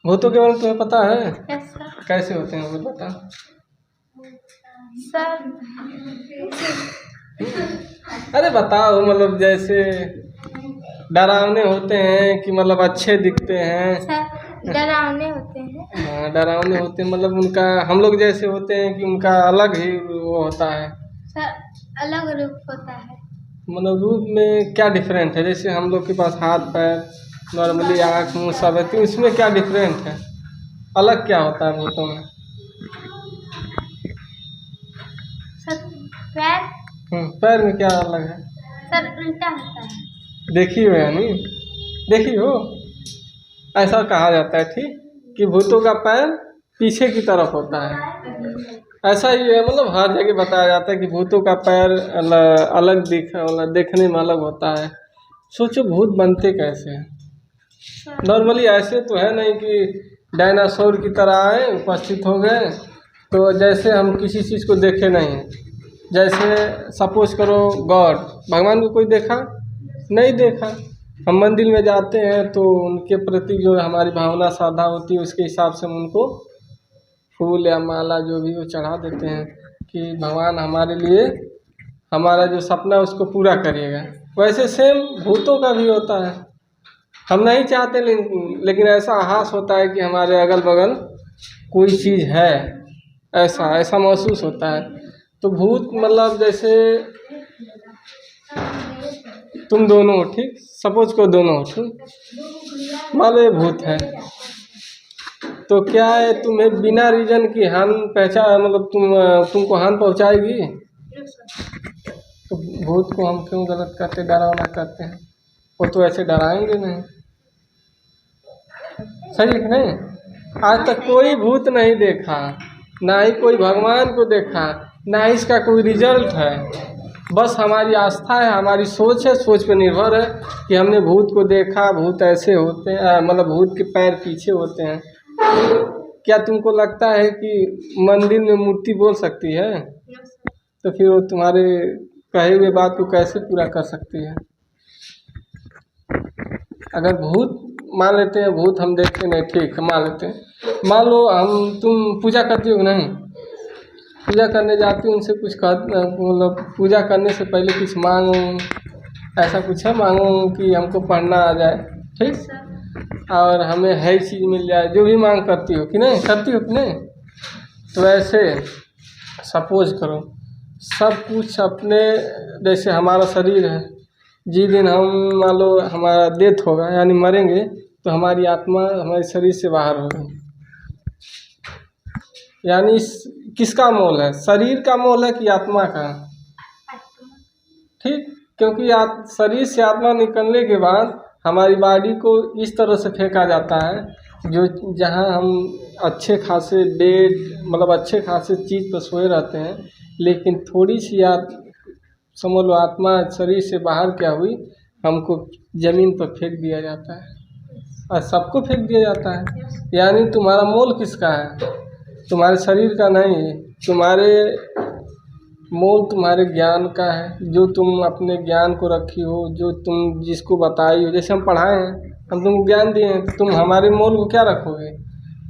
भूतों के बारे में तुम्हें पता है? Yes sir. कैसे होते हैं वो बता। सर अरे बताओ, मतलब जैसे डरावने होते हैं कि मतलब अच्छे दिखते हैं? सर डरावने होते हैं। हाँ, डरावने होते हैं, मतलब उनका हम लोग जैसे होते हैं कि उनका अलग ही वो होता है। सर अलग रूप होता है। मतलब रूप में क्या डिफरेंट है? जैसे हम लोग के पास हाथ पैर नॉर्मली आँख मुँह सब है, तो इसमें क्या डिफरेंट है? अलग क्या होता है भूतों में? सर पैर। पैर में क्या अलग है? सर उल्टा होता है। देखी हो यानी? देखी हो? ऐसा कहा जाता है ठीक, कि भूतों का पैर पीछे की तरफ होता है। ऐसा ही है, मतलब हर जगह बताया जाता है कि भूतों का पैर अलग देखने में अलग होता है। सोचो भूत बनते कैसे हैं? नॉर्मली ऐसे तो है नहीं कि डायनासोर की तरह आए उपस्थित हो गए, तो जैसे हम किसी चीज़ को देखे नहीं हैं। जैसे सपोज करो गॉड, भगवान को कोई देखा नहीं? देखा। हम मंदिर में जाते हैं तो उनके प्रति जो हमारी भावना श्रद्धा होती है उसके हिसाब से हम उनको फूल या माला जो भी वो चढ़ा देते हैं कि भगवान हमारे लिए हमारा जो सपना है उसको पूरा करिएगा। वैसे सेम भूतों का भी होता है। हम नहीं चाहते लेकिन ऐसा आभास होता है कि हमारे अगल बगल कोई चीज़ है, ऐसा ऐसा महसूस होता है। तो भूत मतलब जैसे तुम दोनों हो ठीक, सपोज को दोनों हो ठीक, मान लो ये भूत है, तो क्या है तुम्हें बिना रीजन की हानि पहचान मतलब तुमको हानि पहुंचाएगी? तो भूत को हम क्यों गलत करते, डरावना करते हैं? वो तो ऐसे डराएंगे नहीं। सही है कि नहीं? आज तक कोई भूत नहीं देखा, ना ही कोई भगवान को देखा, ना ही इसका कोई रिजल्ट है। बस हमारी आस्था है, हमारी सोच है, सोच पे निर्भर है कि हमने भूत को देखा, भूत ऐसे होते हैं, मतलब भूत के पैर पीछे होते हैं। क्या तुमको लगता है कि मंदिर में मूर्ति बोल सकती है? तो फिर वो तुम्हारे कहे हुए बात को कैसे पूरा कर सकती है? अगर भूत मान लेते हैं, भूत हम देखते नहीं ठीक, मान लेते हैं, मान लो तुम पूजा करती हो नहीं? पूजा करने जाती हो, उनसे कुछ मतलब पूजा करने से पहले कुछ मांगो, ऐसा कुछ है मांगो कि हमको पढ़ना आ जाए ठीक, और हमें है चीज़ मिल जाए, जो भी मांग करती हो कि नहीं? करती हो कि नहीं? तो ऐसे सपोज करो सब कुछ अपने, जैसे हमारा शरीर है, जिस दिन हम मान लो हमारा डेथ होगा यानी मरेंगे, तो हमारी आत्मा हमारे शरीर से बाहर होगी। यानी किसका मोल है, शरीर का मोल है कि आत्मा का? ठीक, क्योंकि शरीर से आत्मा निकलने के बाद हमारी बॉडी को इस तरह से फेंका जाता है जो जहां हम अच्छे खासे बेड मतलब अच्छे खासे चीज़ पर सोए रहते हैं, लेकिन थोड़ी सी समझ लो आत्मा शरीर से बाहर क्या हुई, हमको ज़मीन पर फेंक दिया जाता है और सबको फेंक दिया जाता है। यानी तुम्हारा मोल किसका है? तुम्हारे शरीर का नहीं, तुम्हारे मोल तुम्हारे ज्ञान का है, जो तुम अपने ज्ञान को रखी हो, जो तुम जिसको बताई हो। जैसे हम पढ़ाए हैं, हम तुमको ज्ञान दिए हैं, तो तुम हमारे मोल को क्या रखोगे?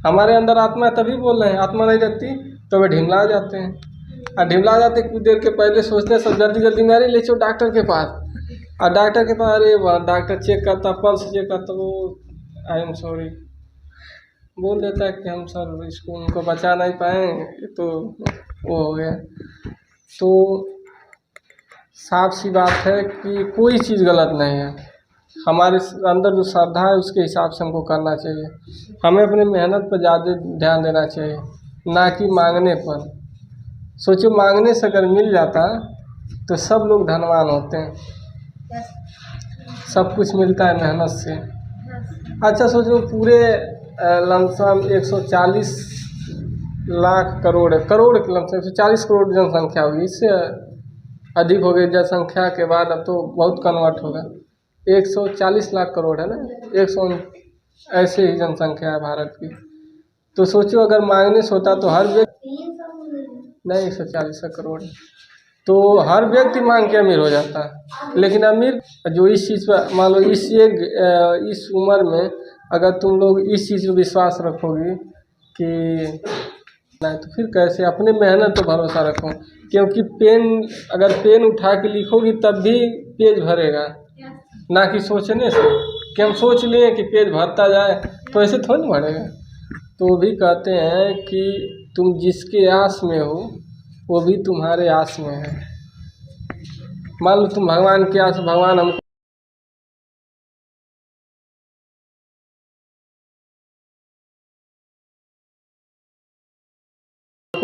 हमारे अंदर आत्मा है तभी बोल रहे हैं, आत्मा नहीं रहती तो वे ढिमला जाते हैं, और ढिमला जाते कुछ देर के पहले सोचते हैं सब जल्दी जल्दी में, अरे ले चलो डॉक्टर के पास, और डॉक्टर के पास अरे वहाँ डॉक्टर चेक करता, पल्स चेक करता, वो आई एम सॉरी बोल देता है कि हम सर इसको उनको बचा नहीं पाए, तो वो हो गया। तो साफ सी बात है कि कोई चीज़ गलत नहीं है, हमारे अंदर जो श्रद्धा है उसके हिसाब से हमको करना चाहिए। हमें अपने मेहनत पर ज़्यादा ध्यान देना चाहिए, ना कि मांगने पर। सोचो मांगने से अगर मिल जाता तो सब लोग धनवान होते हैं, सब कुछ मिलता है मेहनत से। अच्छा सोचो पूरे लमसम 140 लाख करोड़ है, करोड़ के लमसम 140 करोड़ जनसंख्या होगी, इससे अधिक हो गई जनसंख्या के बाद, अब तो बहुत कन्वर्ट होगा। 140 लाख करोड़ है ना, 100 ऐसे ही जनसंख्या है भारत की। तो सोचो अगर मांगने से होता तो हर व्यक्ति नहीं 140 करोड़, तो हर व्यक्ति मांग के अमीर हो जाता है। लेकिन अमीर जो इस चीज़ पर मान लो इस उम्र में अगर तुम लोग इस चीज़ पर विश्वास रखोगे कि नहीं, तो फिर कैसे? अपने मेहनत तो भरोसा रखो, क्योंकि अगर पेन उठा के लिखोगी तब भी पेज भरेगा, ना कि सोचने से कि हम सोच लिए कि पेज भरता जाए, तो ऐसे थोड़ी ना भरेगा। तो भी कहते हैं कि तुम जिसके आस में हो वो भी तुम्हारे आस में है। मान लो तुम भगवान के आस, भगवान हमको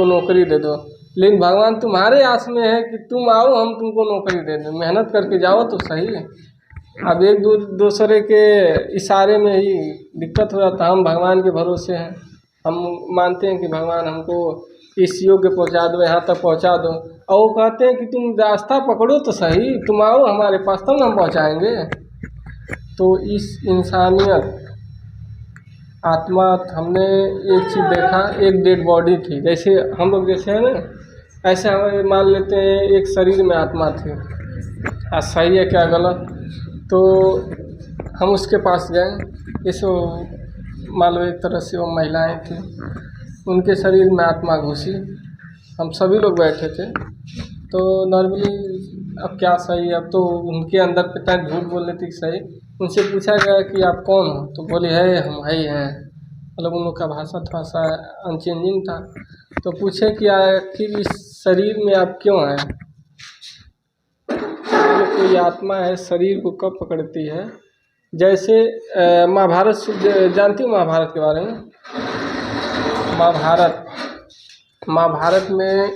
नौकरी दे दो, लेकिन भगवान तुम्हारे आस में है कि तुम आओ, हम तुमको नौकरी दे दें, मेहनत करके जाओ तो सही है। अब एक दूसरे के इशारे में ही दिक्कत हो जाता है। हम भगवान के भरोसे हैं, हम मानते हैं कि भगवान हमको इस योग्य पहुंचा दो, यहाँ तक पहुंचा दो, और वो कहते हैं कि तुम रास्ता पकड़ो तो सही, तुम आओ हमारे पास तब हम पहुंचाएंगे। तो इस इंसानियत आत्मा, हमने एक चीज़ देखा, एक डेड बॉडी थी, जैसे हम लोग जैसे है ना, ऐसे हमें मान लेते हैं एक शरीर में आत्मा थी। सही है क्या गलत? तो हम उसके पास गए, जैसे मान लो एक तरह से वो महिलाएं थी, उनके शरीर में आत्मा घुसी, हम सभी लोग बैठे थे। तो नॉर्मली अब क्या सही, अब तो उनके अंदर पिता झूठ बोल रहे थे कि सही। उनसे पूछा गया कि आप कौन हो, तो बोले है हम है ही हैं, मतलब उन लोग का भाषा थोड़ा सा अनचेंजिंग था। तो पूछे कि आखिर इस शरीर में आप क्यों आए? जो कोई आत्मा है शरीर को कब पकड़ती है, जैसे महाभारत जानती हूँ, महाभारत के बारे में। महाभारत में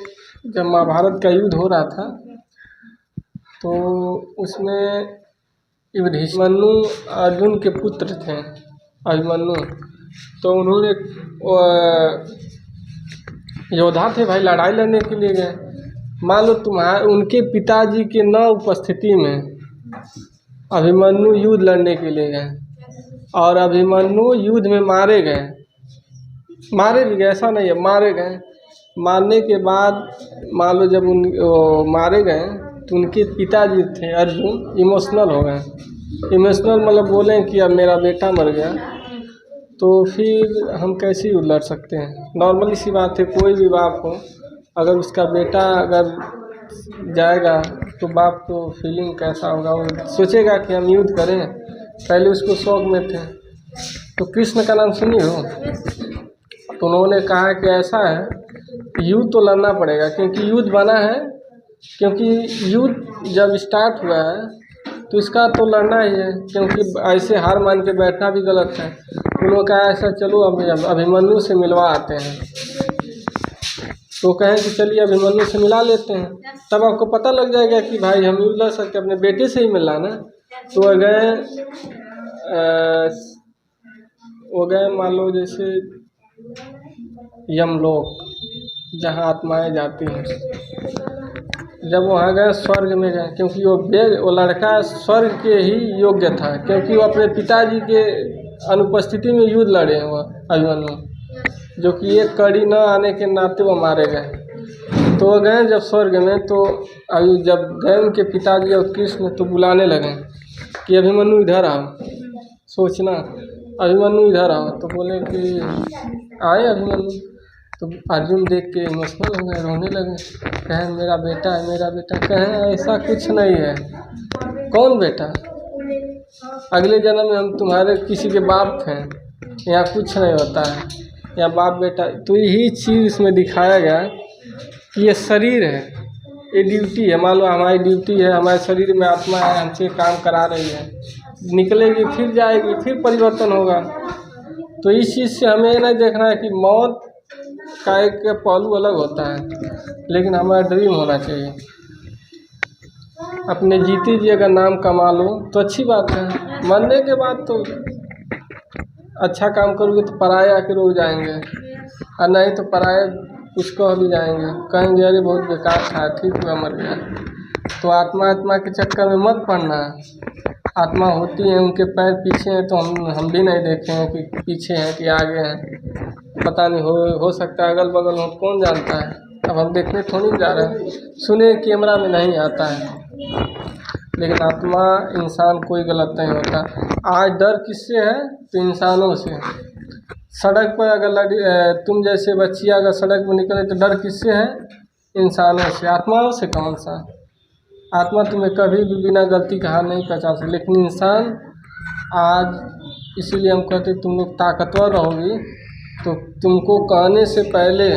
जब महाभारत का युद्ध हो रहा था, तो उसमें युधिष्ठिर अर्जुन के पुत्र थे, अभिमन्यु। तो उन्होंने योद्धा थे भाई, लड़ाई लड़ने के लिए गए। मान लो उनके पिताजी के न उपस्थिति में अभिमन्यु युद्ध लड़ने के लिए गए, और अभिमन्यु युद्ध में मारे भी गए, ऐसा नहीं है, मारे गए। मारने के बाद मान लो जब मारे गए, तो उनके पिताजी थे अर्जुन इमोशनल हो गए। इमोशनल मतलब बोले कि अब मेरा बेटा मर गया, तो फिर हम कैसे युद्ध लड़ सकते हैं? नॉर्मली सी बात है, कोई भी बाप हो, अगर उसका बेटा अगर जाएगा तो बाप को फीलिंग कैसा होगा? वो सोचेगा कि हम युद्ध करें। पहले उसको शौक में थे। तो कृष्ण का नाम सुनी हो, तो उन्होंने कहा कि ऐसा है, युद्ध तो लड़ना पड़ेगा, क्योंकि युद्ध बना है, क्योंकि युद्ध जब स्टार्ट हुआ है तो इसका तो लड़ना ही है, क्योंकि ऐसे हार मान के बैठना भी गलत है। उन्होंने कहा ऐसा, चलो अभिमन्यु से मिलवा आते हैं। तो कहें कि चलिए अभिमन्यु से मिला लेते हैं, तब आपको पता लग जाएगा कि भाई हम युद्ध लड़ सकते, अपने बेटे से ही मिलना ना। तो वो गए मान लो जैसे यमलोक, जहाँ आत्माएं जाती हैं। जब वहाँ गए, स्वर्ग में गए, क्योंकि वो लड़का स्वर्ग के ही योग्य था, क्योंकि वो अपने पिताजी के अनुपस्थिति में युद्ध लड़े हुआ अभिमन्यु, जो कि एक कड़ी न आने के नाते वो मारे गए। तो वो गए जब स्वर्ग में, तो अभी जब गए उनके पिताजी और कृष्ण, तो बुलाने लगे कि अभिमन्यु इधर आओ। सोचना, अभिमन्यु इधर आओ, तो बोले कि आए अभिमन्यु। तो अर्जुन देख के इमोशनल हो गए, रोने लगे, कहें मेरा बेटा है, मेरा बेटा। कहें ऐसा कुछ नहीं है। कौन बेटा? अगले जन्म में हम तुम्हारे किसी के बाप थे, यहाँ कुछ नहीं होता है, यहाँ बाप बेटा। तो यही चीज़ इसमें दिखाया गया कि ये शरीर है, ये ड्यूटी है। मान लो हमारी ड्यूटी है, हमारे शरीर में आत्मा है, हमसे काम करा रही है, निकलेगी फिर जाएगी, फिर परिवर्तन होगा। तो इस चीज़ से हमें ये नहीं देखना है कि मौत का एक पहलू अलग होता है, लेकिन हमारा ड्रीम होना चाहिए। अपने जीते जी अगर नाम कमा लो तो अच्छी बात है, मरने के बाद तो अच्छा काम करोगे तो पराये आके रोक जाएंगे, और नहीं तो पराये कुछ कह भी जाएंगे, कहेंगे अरे बहुत बेकार था, ठीक हुआ मर गया। तो आत्मा के चक्कर में मत पड़ना। आत्मा होती है, उनके पैर पीछे हैं, तो हम भी नहीं देखे हैं कि पीछे हैं कि आगे हैं। पता नहीं, हो सकता है अगल बगल हो, कौन जानता है। अब हम देखने थोड़ी जा रहे हैं, सुने कैमरा में नहीं आता है। लेकिन आत्मा इंसान कोई गलत नहीं होता। आज डर किससे है? तो इंसानों से। सड़क पर अगर तुम जैसे बच्चियाँ अगर सड़क पर निकले तो डर किससे है? इंसानों से। आत्माओं से कौन सा? आत्मा तुम्हें कभी भी बिना गलती का हाथ नहीं पहुँचा सकती, लेकिन इंसान आज इसीलिए हम कहते तुम लोग ताकतवर रहोगी तो तुमको कहने से पहले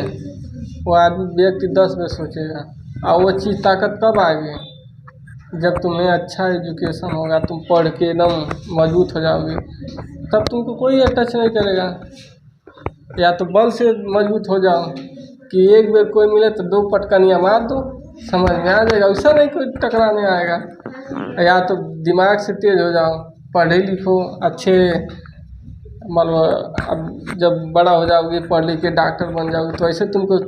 वो आदमी व्यक्ति 10 बार सोचेगा। और वो चीज़ ताकत कब आएगी? जब तुम्हें अच्छा एजुकेशन होगा, तुम पढ़ के एकदम मजबूत हो जाओगे, तब तुमको कोई टच नहीं करेगा। या तो बल से मजबूत हो जाओ कि एक बार कोई मिले तो 2 पटकनियाँ मार दो, समझ में आ जाएगा, वैसा नहीं कोई टकराने आएगा। या तो दिमाग से तेज हो जाओ, पढ़े लिखो अच्छे, मतलब अब जब बड़ा हो जाओगे पढ़ लिख के डॉक्टर बन जाओगे तो ऐसे तुमको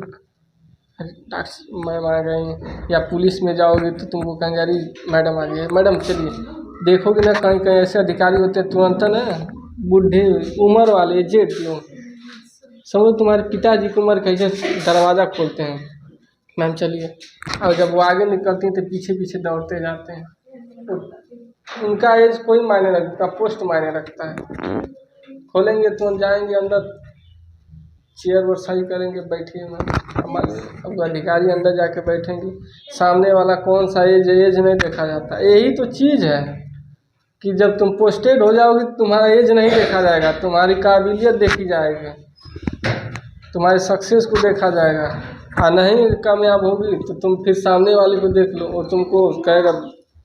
डॉक्टर मैम आ गई, या पुलिस में जाओगे तो तुमको कहेंगे अरे मैडम आ गई, मैडम चलिए। देखोगे ना कहीं कहीं ऐसे अधिकारी होते हैं तुरंत ना बूढ़े उम्र वाले एजेड लोग, समझो तुम्हारे पिताजी की उम्र कैसे दरवाज़ा खोलते हैं, मैम चलिए। और जब वो आगे निकलती हैं तो पीछे पीछे दौड़ते जाते हैं। तो उनका एज कोई मायने रखता, पोस्ट मायने रखता है। खोलेंगे तो जाएंगे अंदर, चेयर वो सही करेंगे, बैठिए मैम, हमारे अब अधिकारी अंदर जाके बैठेंगे, सामने वाला कौन सा एज नहीं देखा जाता। यही तो चीज़ है कि जब तुम पोस्टेड हो जाओगे तुम्हारा एज नहीं देखा जाएगा, तुम्हारी काबिलियत देखी जाएगी, तुम्हारे सक्सेस को देखा जाएगा। और नहीं कामयाब होगी तो तुम फिर सामने वाले को देख लो, और तुमको कहेगा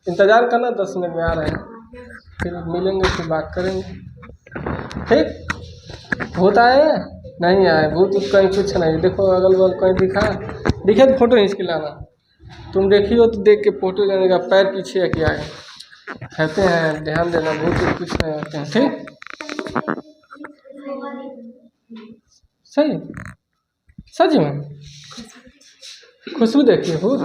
इंतज़ार करना 10 मिनट में आ रहे हैं, फिर मिलेंगे, फिर बात करेंगे। ठीक होता है नहीं आए भूत कहीं कुछ नहीं। देखो अगल बगल कहीं दिखे तो फोटो खींच के लाना। तुम देखी हो तो देख के फोटो जाने का, पैर पीछे है क्या है कहते हैं, ध्यान देना, भूत कुछ नहीं होते हैं। ठीक सही सच में खुशबू देखिए भूत